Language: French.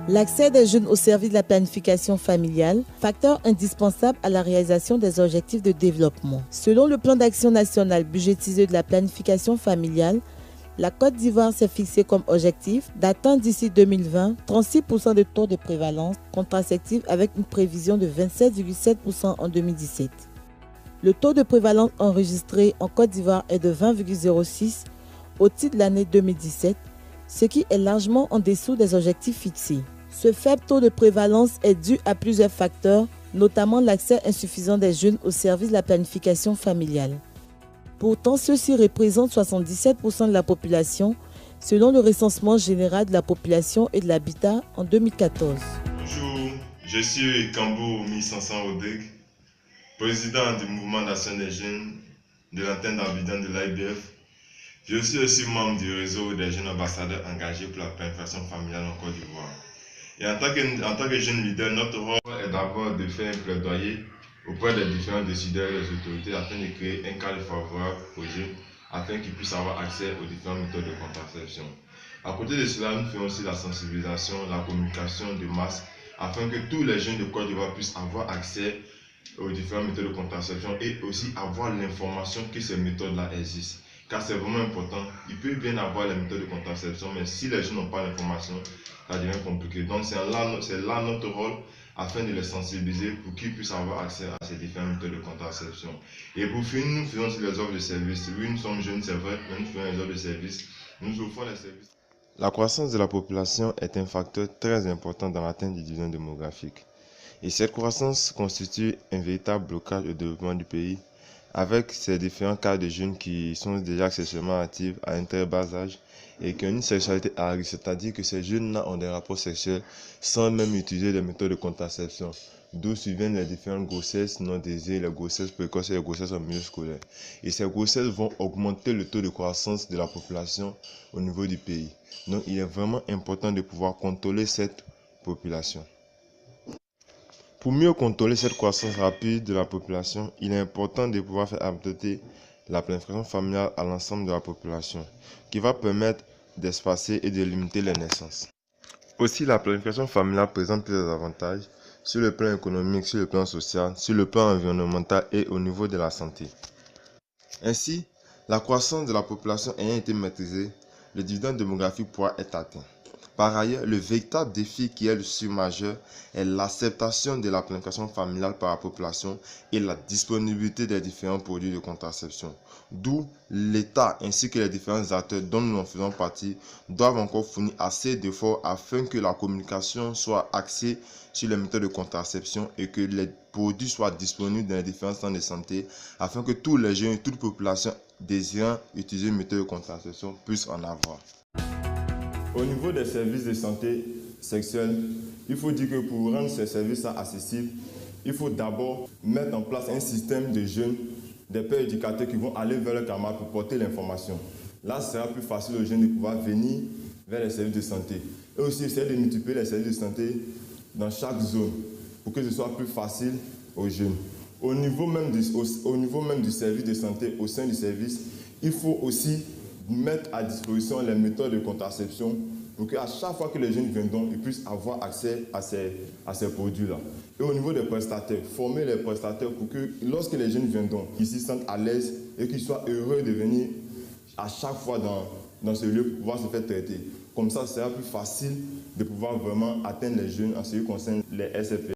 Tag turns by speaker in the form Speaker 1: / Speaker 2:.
Speaker 1: L'accès des jeunes au service de la planification familiale, facteur indispensable à la réalisation des objectifs de développement. Selon le plan d'action national budgétisé de la planification familiale, la Côte d'Ivoire s'est fixé comme objectif d'atteindre d'ici 2020 36% de taux de prévalence contraceptive avec une prévision de 27,7% en 2017. Le taux de prévalence enregistré en Côte d'Ivoire est de 20,06 au titre de l'année 2017, ce qui est largement en dessous des objectifs fixés. Ce faible taux de prévalence est dû à plusieurs facteurs, notamment l'accès insuffisant des jeunes au service de la planification familiale. Pourtant, ceux-ci représentent 77% de la population, selon le recensement général de la population et de l'habitat en 2014.
Speaker 2: Bonjour, je suis Kambo Misansan Odek, président du mouvement d'action des jeunes de l'antenne d'Abidjan de l'AIBF. Je suis aussi membre du réseau des jeunes ambassadeurs engagés pour la planification familiale en Côte d'Ivoire. Et en tant que jeune leader, notre rôle est d'abord de faire un plaidoyer auprès des différents décideurs et des autorités afin de créer un cadre favorable aux jeunes afin qu'ils puissent avoir accès aux différentes méthodes de contraception. À côté de cela, nous faisons aussi la sensibilisation, la communication de masse afin que tous les jeunes de Côte d'Ivoire puissent avoir accès aux différentes méthodes de contraception et aussi avoir l'information que ces méthodes-là existent. Car c'est vraiment important. Il peut bien avoir les méthodes de contraception, mais si les gens n'ont pas l'information, ça devient compliqué. Donc c'est là notre rôle afin de les sensibiliser pour qu'ils puissent avoir accès à ces différentes méthodes de contraception. Et pour finir, nous faisons aussi les offres de services. Oui, nous sommes jeunes, c'est vrai, mais nous faisons les offres de services. Nous offrons les services. La croissance de la population est un facteur très important dans l'atteinte du division démographique. Et cette croissance constitue un véritable blocage au développement du pays, avec ces différents cas de jeunes qui sont déjà sexuellement actifs à un très bas âge et qui ont une sexualité à risque, c'est-à-dire que ces jeunes-là ont des rapports sexuels sans même utiliser des méthodes de contraception, d'où surviennent les différentes grossesses non désirées, les grossesses précoces et les grossesses en milieu scolaire. Et ces grossesses vont augmenter le taux de croissance de la population au niveau du pays. Donc il est vraiment important de pouvoir contrôler cette population. Pour mieux contrôler cette croissance rapide de la population, il est important de pouvoir faire adopter la planification familiale à l'ensemble de la population, qui va permettre d'espacer et de limiter les naissances. Aussi, la planification familiale présente plusieurs avantages sur le plan économique, sur le plan social, sur le plan environnemental et au niveau de la santé. Ainsi, la croissance de la population ayant été maîtrisée, le dividende démographique pourra être atteint. Par ailleurs, le véritable défi qui est le majeur est l'acceptation de la planification familiale par la population et la disponibilité des différents produits de contraception. D'où l'État ainsi que les différents acteurs dont nous en faisons partie doivent encore fournir assez d'efforts afin que la communication soit axée sur les méthodes de contraception et que les produits soient disponibles dans les différents centres de santé afin que tous les jeunes et toute population désirant utiliser une méthode de contraception puissent en avoir. Au niveau des services de santé sexuelle, il faut dire que pour rendre ces services accessibles, il faut d'abord mettre en place un système de jeunes, des pères éducateurs qui vont aller vers leurs camarades pour porter l'information. Là, ce sera plus facile aux jeunes de pouvoir venir vers les services de santé. Et aussi essayer de multiplier les services de santé dans chaque zone pour que ce soit plus facile aux jeunes. Au niveau même du service de santé, au sein du service, il faut aussi mettre à disposition les méthodes de contraception pour qu'à chaque fois que les jeunes viendront, ils puissent avoir accès à ces produits-là. Et au niveau des prestataires, former les prestataires pour que lorsque les jeunes viendront, ils s'y sentent à l'aise et qu'ils soient heureux de venir à chaque fois dans ce lieu pour pouvoir se faire traiter. Comme ça, ce sera plus facile de pouvoir vraiment atteindre les jeunes en ce qui concerne les SFP.